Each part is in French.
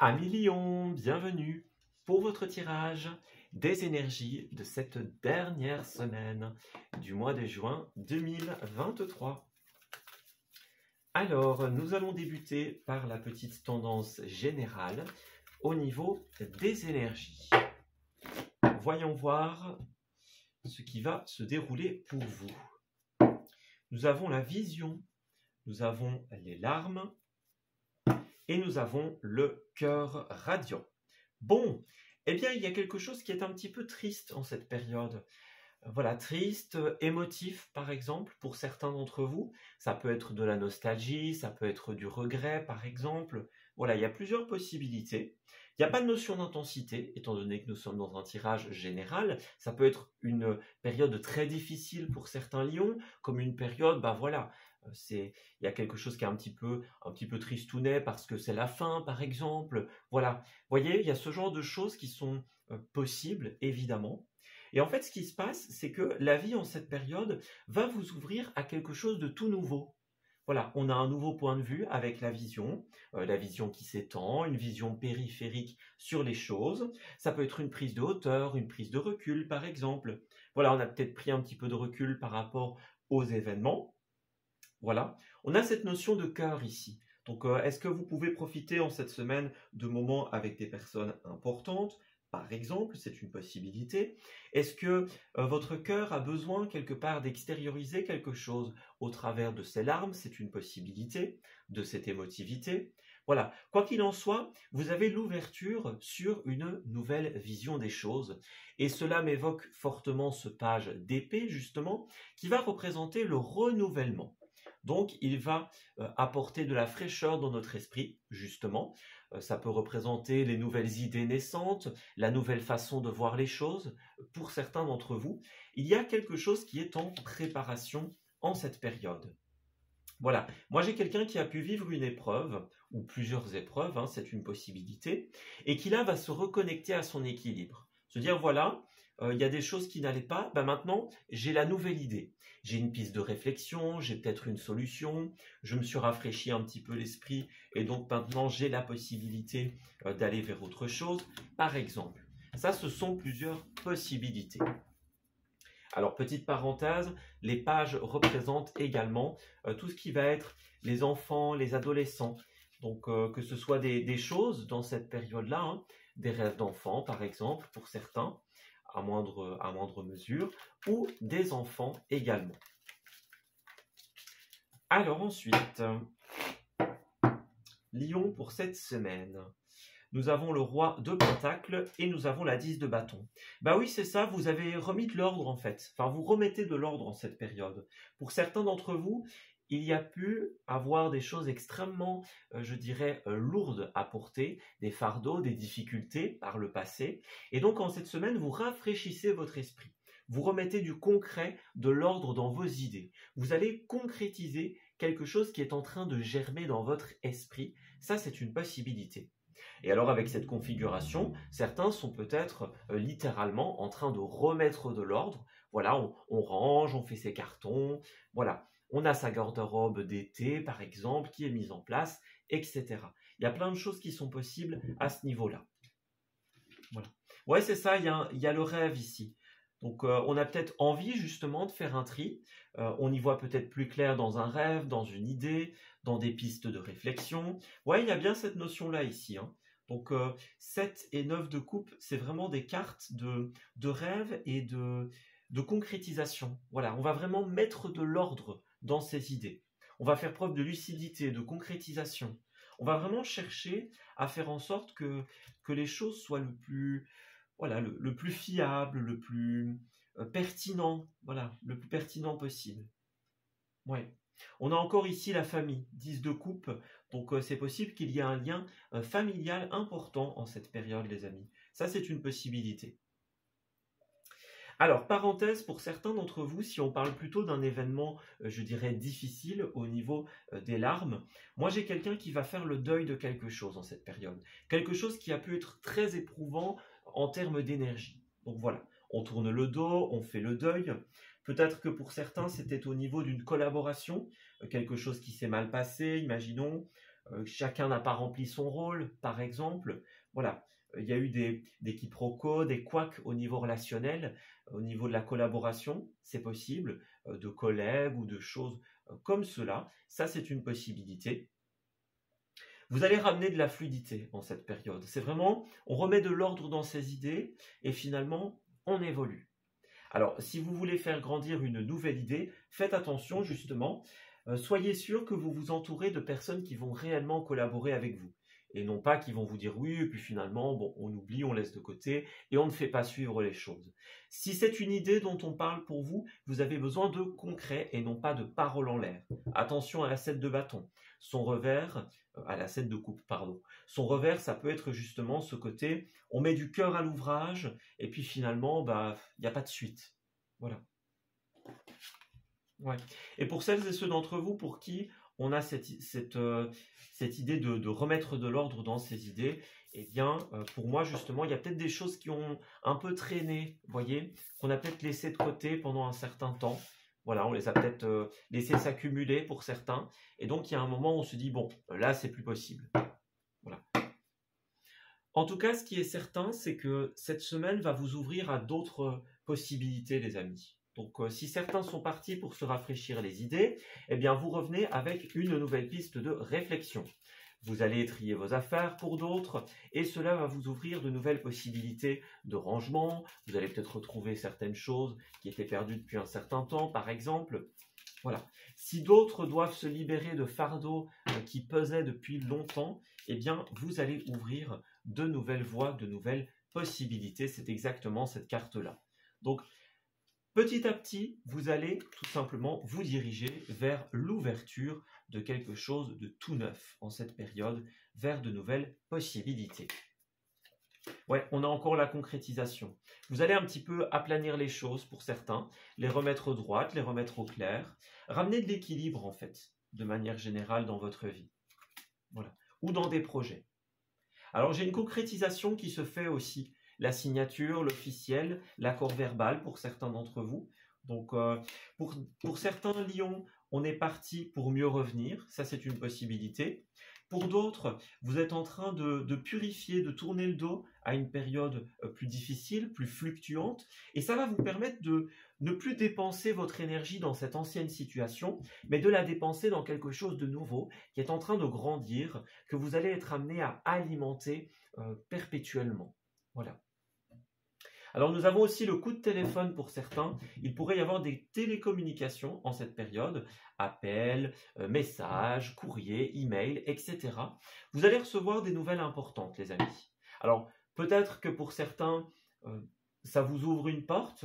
Amis Lion, bienvenue pour votre tirage des énergies de cette dernière semaine du mois de juin 2023. Alors, nous allons débuter par la petite tendance générale au niveau des énergies. Voyons voir ce qui va se dérouler pour vous. Nous avons la vision, nous avons les larmes, et nous avons le cœur radiant. Bon, eh bien, il y a quelque chose qui est un petit peu triste en cette période. Voilà, triste, émotif par exemple, pour certains d'entre vous. Ça peut être de la nostalgie, ça peut être du regret par exemple. Voilà, il y a plusieurs possibilités. Il n'y a pas de notion d'intensité, étant donné que nous sommes dans un tirage général. Ça peut être une période très difficile pour certains lions, comme une période, voilà, il y a quelque chose qui est un petit peu tristounet parce que c'est la fin, par exemple. Voilà, vous voyez, il y a ce genre de choses qui sont possibles, évidemment. Et en fait, ce qui se passe, c'est que la vie en cette période va vous ouvrir à quelque chose de tout nouveau. Voilà, on a un nouveau point de vue avec la vision qui s'étend, une vision périphérique sur les choses. Ça peut être une prise de hauteur, une prise de recul, par exemple. Voilà, on a peut-être pris un petit peu de recul par rapport aux événements. Voilà, on a cette notion de cœur ici. Donc, est-ce que vous pouvez profiter en cette semaine de moments avec des personnes importantes? Par exemple, c'est une possibilité. Est-ce que votre cœur a besoin quelque part d'extérioriser quelque chose au travers de ses larmes? C'est une possibilité de cette émotivité. Voilà, quoi qu'il en soit, vous avez l'ouverture sur une nouvelle vision des choses. Et cela m'évoque fortement ce page d'épée, justement, qui va représenter le renouvellement. Donc, il va apporter de la fraîcheur dans notre esprit, justement. Ça peut représenter les nouvelles idées naissantes, la nouvelle façon de voir les choses. Pour certains d'entre vous, il y a quelque chose qui est en préparation en cette période. Voilà, moi j'ai quelqu'un qui a pu vivre une épreuve, ou plusieurs épreuves, c'est une possibilité, et qui là va se reconnecter à son équilibre. Se dire, voilà, il y a des choses qui n'allaient pas, maintenant j'ai la nouvelle idée. J'ai une piste de réflexion, j'ai peut-être une solution, je me suis rafraîchi un petit peu l'esprit, et donc maintenant j'ai la possibilité d'aller vers autre chose, par exemple. Ça, ce sont plusieurs possibilités. Alors, petite parenthèse, les pages représentent également tout ce qui va être les enfants, les adolescents. Donc, que ce soit des choses dans cette période-là, des rêves d'enfants par exemple, pour certains, à moindre mesure, ou des enfants également. Alors ensuite, Lion pour cette semaine. Nous avons le roi de Pentacle et nous avons la 10 de bâton. Oui, c'est ça, vous avez remis de l'ordre en fait. Enfin, vous remettez de l'ordre en cette période. Pour certains d'entre vous, il y a pu avoir des choses extrêmement, je dirais, lourdes à porter, des fardeaux, des difficultés par le passé. Et donc, en cette semaine, vous rafraîchissez votre esprit. Vous remettez du concret, de l'ordre dans vos idées. Vous allez concrétiser quelque chose qui est en train de germer dans votre esprit. Ça, c'est une possibilité. Et alors avec cette configuration, certains sont peut-être littéralement en train de remettre de l'ordre. Voilà, on range, on fait ses cartons, voilà. On a sa garde-robe d'été, par exemple, qui est mise en place, etc. Il y a plein de choses qui sont possibles à ce niveau-là. Voilà. Ouais, c'est ça, il y a le rêve ici. Donc, on a peut-être envie justement de faire un tri. On y voit peut-être plus clair dans un rêve, dans une idée, dans des pistes de réflexion. Ouais, il y a bien cette notion-là ici. Donc, 7 et 9 de coupe, c'est vraiment des cartes de rêve et de concrétisation. Voilà, on va vraiment mettre de l'ordre dans ces idées. On va faire preuve de lucidité, de concrétisation. On va vraiment chercher à faire en sorte que les choses soient le plus fiable, le plus pertinent, voilà, le plus pertinent possible. Ouais. On a encore ici la famille, 10 de coupe, donc c'est possible qu'il y ait un lien familial important en cette période, les amis. Ça, c'est une possibilité. Alors, parenthèse, pour certains d'entre vous, si on parle plutôt d'un événement, je dirais, difficile au niveau des larmes, moi j'ai quelqu'un qui va faire le deuil de quelque chose en cette période. Quelque chose qui a pu être très éprouvant en termes d'énergie. Donc voilà, on tourne le dos, on fait le deuil. Peut-être que pour certains, c'était au niveau d'une collaboration, quelque chose qui s'est mal passé, imaginons. chacun n'a pas rempli son rôle, par exemple. Voilà, il y a eu des quiproquos, des couacs au niveau relationnel, au niveau de la collaboration, c'est possible, de collègues ou de choses comme cela. Ça, c'est une possibilité. Vous allez ramener de la fluidité en cette période. C'est vraiment, on remet de l'ordre dans ses idées et finalement, on évolue. Alors, si vous voulez faire grandir une nouvelle idée, faites attention justement. Soyez sûr que vous vous entourez de personnes qui vont réellement collaborer avec vous. Et non pas qui vont vous dire oui, et puis finalement, bon, on oublie, on laisse de côté, et on ne fait pas suivre les choses. Si c'est une idée dont on parle pour vous, vous avez besoin de concret et non pas de paroles en l'air. Attention à la 7 de bâton. Son revers, à la 7 de coupe, pardon. Son revers, ça peut être justement ce côté, on met du cœur à l'ouvrage, et puis finalement, bah, il n'y a pas de suite. Voilà. Ouais. Et pour celles et ceux d'entre vous pour qui on a cette idée de remettre de l'ordre dans ces idées, eh bien, pour moi, justement, il y a peut-être des choses qui ont un peu traîné, vous voyez, qu'on a peut-être laissé de côté pendant un certain temps. Voilà, on les a peut-être laissés s'accumuler pour certains. Et donc, il y a un moment où on se dit, bon, là, c'est plus possible. Voilà. En tout cas, ce qui est certain, c'est que cette semaine va vous ouvrir à d'autres possibilités, les amis. Donc, si certains sont partis pour se rafraîchir les idées, eh bien, vous revenez avec une nouvelle piste de réflexion. Vous allez trier vos affaires pour d'autres et cela va vous ouvrir de nouvelles possibilités de rangement. Vous allez peut-être retrouver certaines choses qui étaient perdues depuis un certain temps, par exemple. Voilà. Si d'autres doivent se libérer de fardeaux qui pesaient depuis longtemps, eh bien, vous allez ouvrir de nouvelles voies, de nouvelles possibilités. C'est exactement cette carte-là. Donc, petit à petit, vous allez tout simplement vous diriger vers l'ouverture de quelque chose de tout neuf en cette période, vers de nouvelles possibilités. Ouais, on a encore la concrétisation. Vous allez un petit peu aplanir les choses pour certains, les remettre droites, les remettre au clair, ramener de l'équilibre en fait, de manière générale dans votre vie. Voilà. Ou dans des projets. Alors j'ai une concrétisation qui se fait aussi. La signature, l'officiel, l'accord verbal pour certains d'entre vous. Donc pour certains lions, on est parti pour mieux revenir. Ça, c'est une possibilité. Pour d'autres, vous êtes en train de purifier, de tourner le dos à une période plus difficile, plus fluctuante. Et ça va vous permettre de ne plus dépenser votre énergie dans cette ancienne situation, mais de la dépenser dans quelque chose de nouveau qui est en train de grandir, que vous allez être amené à alimenter perpétuellement. Voilà. Alors nous avons aussi le coup de téléphone pour certains. Il pourrait y avoir des télécommunications en cette période, appels, messages, courriers, emails, etc. Vous allez recevoir des nouvelles importantes, les amis. Alors peut-être que pour certains, ça vous ouvre une porte,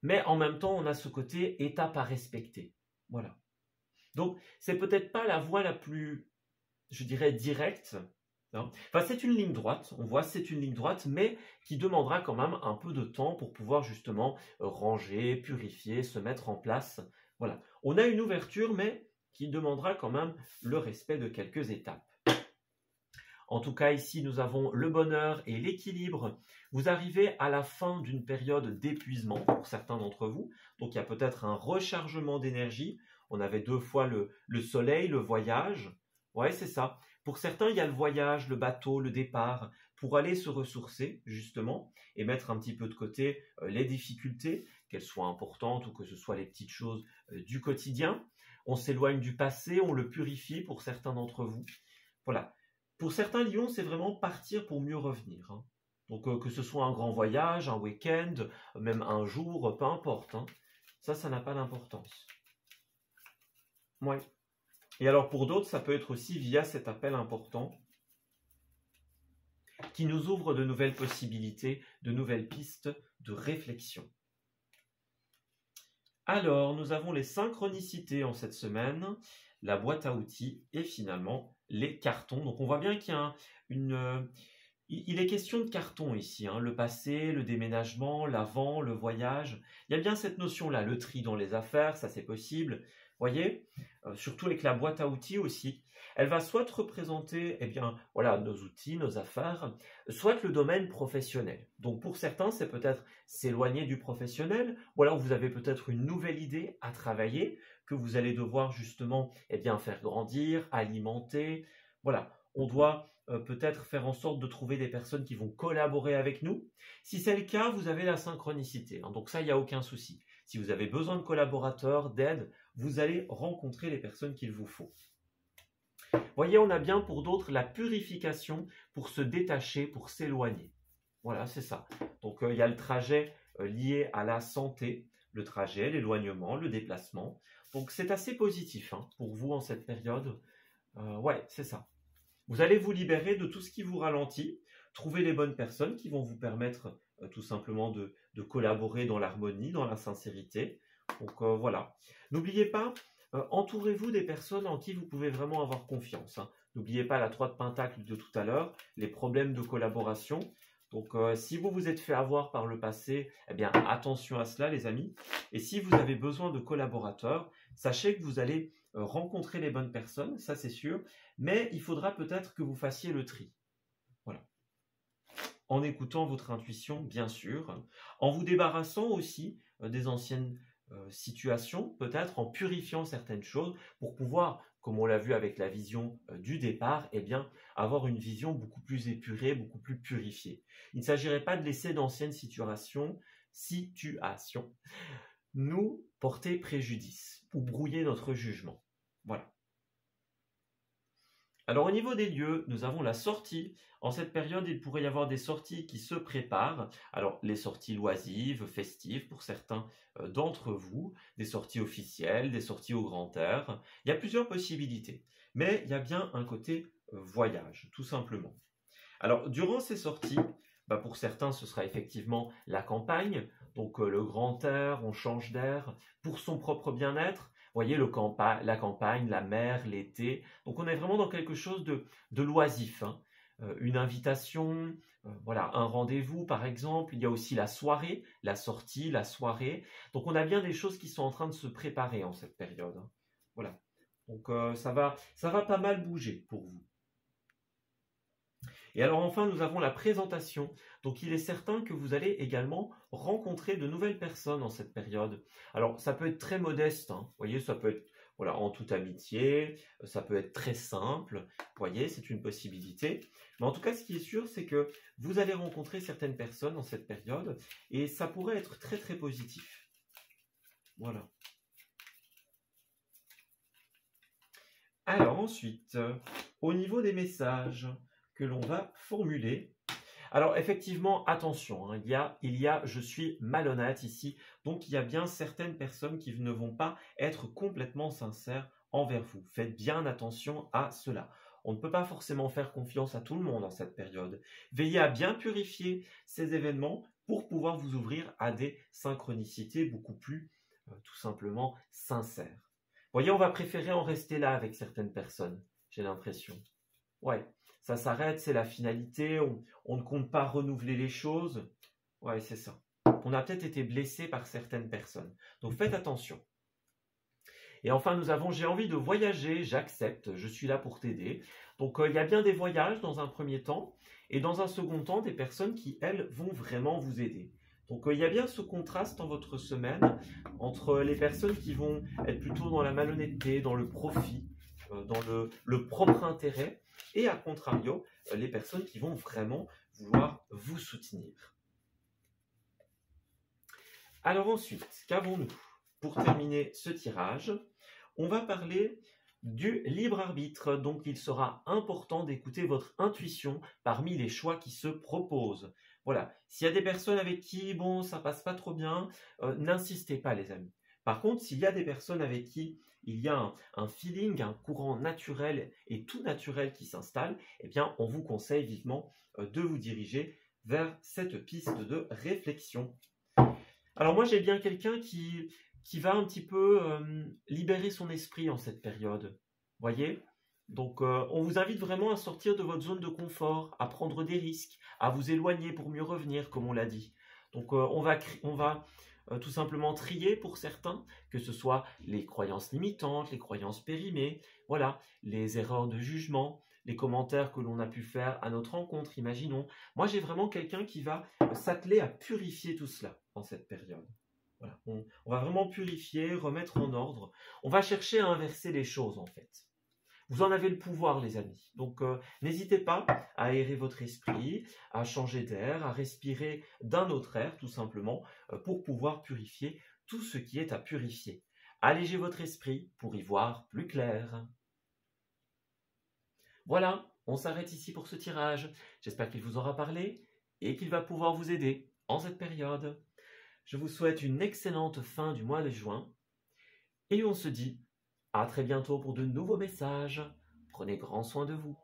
mais en même temps, on a ce côté étape à respecter. Voilà. Donc c'est peut-être pas la voie la plus, je dirais, directe. Enfin, c'est une ligne droite, on voit c'est une ligne droite, mais qui demandera quand même un peu de temps pour pouvoir justement ranger, purifier, se mettre en place. Voilà, on a une ouverture, mais qui demandera quand même le respect de quelques étapes. En tout cas, ici, nous avons le bonheur et l'équilibre. Vous arrivez à la fin d'une période d'épuisement pour certains d'entre vous. Donc, il y a peut-être un rechargement d'énergie. On avait 2 fois le soleil, le voyage. Ouais, c'est ça. Pour certains, il y a le voyage, le bateau, le départ, pour aller se ressourcer, justement, et mettre un petit peu de côté les difficultés, qu'elles soient importantes ou que ce soit les petites choses du quotidien. On s'éloigne du passé, on le purifie pour certains d'entre vous. Voilà. Pour certains lions, c'est vraiment partir pour mieux revenir. Hein. Donc, que ce soit un grand voyage, un week-end, même un jour, peu importe. Hein. Ça n'a pas d'importance. Ouais. Et alors pour d'autres, ça peut être aussi via cet appel important qui nous ouvre de nouvelles possibilités, de nouvelles pistes de réflexion. Alors, nous avons les synchronicités en cette semaine, la boîte à outils et finalement les cartons. Donc on voit bien qu'il y a il est question de carton ici, hein, le passé, le déménagement, l'avant, le voyage. Il y a bien cette notion-là, le tri dans les affaires, ça c'est possible. Voyez, surtout avec la boîte à outils aussi, elle va soit représenter voilà, nos outils, nos affaires, soit le domaine professionnel. Donc pour certains, c'est peut-être s'éloigner du professionnel, ou alors vous avez peut-être une nouvelle idée à travailler, que vous allez devoir justement faire grandir, alimenter. Voilà, on doit peut-être faire en sorte de trouver des personnes qui vont collaborer avec nous. Si c'est le cas, vous avez la synchronicité, hein, donc ça, il n'y a aucun souci. Si vous avez besoin de collaborateurs, d'aide, vous allez rencontrer les personnes qu'il vous faut. Voyez, on a bien pour d'autres la purification pour se détacher, pour s'éloigner. Voilà, c'est ça. Donc, il y a le trajet lié à la santé, le trajet, l'éloignement, le déplacement. Donc, c'est assez positif hein, pour vous en cette période. Ouais, c'est ça. Vous allez vous libérer de tout ce qui vous ralentit, trouver les bonnes personnes qui vont vous permettre tout simplement de collaborer dans l'harmonie, dans la sincérité. Donc, voilà. N'oubliez pas, entourez-vous des personnes en qui vous pouvez vraiment avoir confiance. Hein. N'oubliez pas la 3 de Pentacle de tout à l'heure, les problèmes de collaboration. Donc, si vous vous êtes fait avoir par le passé, eh bien, attention à cela, les amis. Et si vous avez besoin de collaborateurs, sachez que vous allez rencontrer les bonnes personnes, ça c'est sûr. Mais il faudra peut-être que vous fassiez le tri. Voilà. En écoutant votre intuition, bien sûr. En vous débarrassant aussi des anciennes situations, peut-être en purifiant certaines choses pour pouvoir, comme on l'a vu avec la vision du départ, avoir une vision beaucoup plus épurée, beaucoup plus purifiée. Il ne s'agirait pas de laisser d'anciennes situations nous porter préjudice ou brouiller notre jugement. Voilà. Alors au niveau des lieux, nous avons la sortie. En cette période, il pourrait y avoir des sorties qui se préparent. Alors les sorties loisives, festives pour certains d'entre vous, des sorties officielles, des sorties au grand air. Il y a plusieurs possibilités, mais il y a bien un côté voyage, tout simplement. Alors durant ces sorties, pour certains ce sera effectivement la campagne, donc le grand air, on change d'air pour son propre bien-être. Vous voyez, la campagne, la mer, l'été. Donc, on est vraiment dans quelque chose de loisif. Hein. Une invitation, voilà, un rendez-vous, par exemple. Il y a aussi la soirée, la sortie, la soirée. Donc, on a bien des choses qui sont en train de se préparer en cette période. Hein. Voilà. Donc, ça va pas mal bouger pour vous. Et alors enfin, nous avons la présentation. Donc il est certain que vous allez également rencontrer de nouvelles personnes en cette période. Alors ça peut être très modeste, hein. Vous voyez, ça peut être voilà, en toute amitié, ça peut être très simple, vous voyez, c'est une possibilité. Mais en tout cas, ce qui est sûr, c'est que vous allez rencontrer certaines personnes en cette période et ça pourrait être très très positif. Voilà. Alors ensuite, au niveau des messages que l'on va formuler. Alors effectivement, attention, hein, il y a je suis malhonnête ici, donc il y a bien certaines personnes qui ne vont pas être complètement sincères envers vous. Faites bien attention à cela. On ne peut pas forcément faire confiance à tout le monde en cette période. Veillez à bien purifier ces événements pour pouvoir vous ouvrir à des synchronicités beaucoup plus, tout simplement, sincères. Vous voyez, on va préférer en rester là avec certaines personnes, j'ai l'impression. Ouais. Ça s'arrête, c'est la finalité, on ne compte pas renouveler les choses. Ouais, c'est ça. On a peut-être été blessé par certaines personnes. Donc faites attention. Et enfin, nous avons j'ai envie de voyager, j'accepte, je suis là pour t'aider. Donc il y a bien des voyages dans un premier temps, et dans un second temps, des personnes qui, elles, vont vraiment vous aider. Donc il y a bien ce contraste dans votre semaine entre les personnes qui vont être plutôt dans la malhonnêteté, dans le profit, dans le propre intérêt, et à contrario, les personnes qui vont vraiment vouloir vous soutenir. Alors ensuite, qu'avons-nous? Pour terminer ce tirage, on va parler du libre arbitre. Donc il sera important d'écouter votre intuition parmi les choix qui se proposent. Voilà, s'il y a des personnes avec qui, bon, ça passe pas trop bien, n'insistez pas les amis. Par contre, s'il y a des personnes avec qui il y a un feeling, un courant naturel et tout naturel qui s'installe, eh bien, on vous conseille vivement de vous diriger vers cette piste de réflexion. Alors moi, j'ai bien quelqu'un qui va un petit peu libérer son esprit en cette période. Voyez ? Donc, on vous invite vraiment à sortir de votre zone de confort, à prendre des risques, à vous éloigner pour mieux revenir, comme on l'a dit. Donc, on va tout simplement trier pour certains, que ce soit les croyances limitantes, les croyances périmées, voilà, les erreurs de jugement, les commentaires que l'on a pu faire à notre rencontre, imaginons. Moi, j'ai vraiment quelqu'un qui va s'atteler à purifier tout cela en cette période. Voilà. On va vraiment purifier, remettre en ordre. On va chercher à inverser les choses en fait. Vous en avez le pouvoir, les amis. Donc, n'hésitez pas à aérer votre esprit, à changer d'air, à respirer d'un autre air, tout simplement, pour pouvoir purifier tout ce qui est à purifier. Allégez votre esprit pour y voir plus clair. Voilà, on s'arrête ici pour ce tirage. J'espère qu'il vous aura parlé et qu'il va pouvoir vous aider en cette période. Je vous souhaite une excellente fin du mois de juin et on se dit à très bientôt pour de nouveaux messages. Prenez grand soin de vous.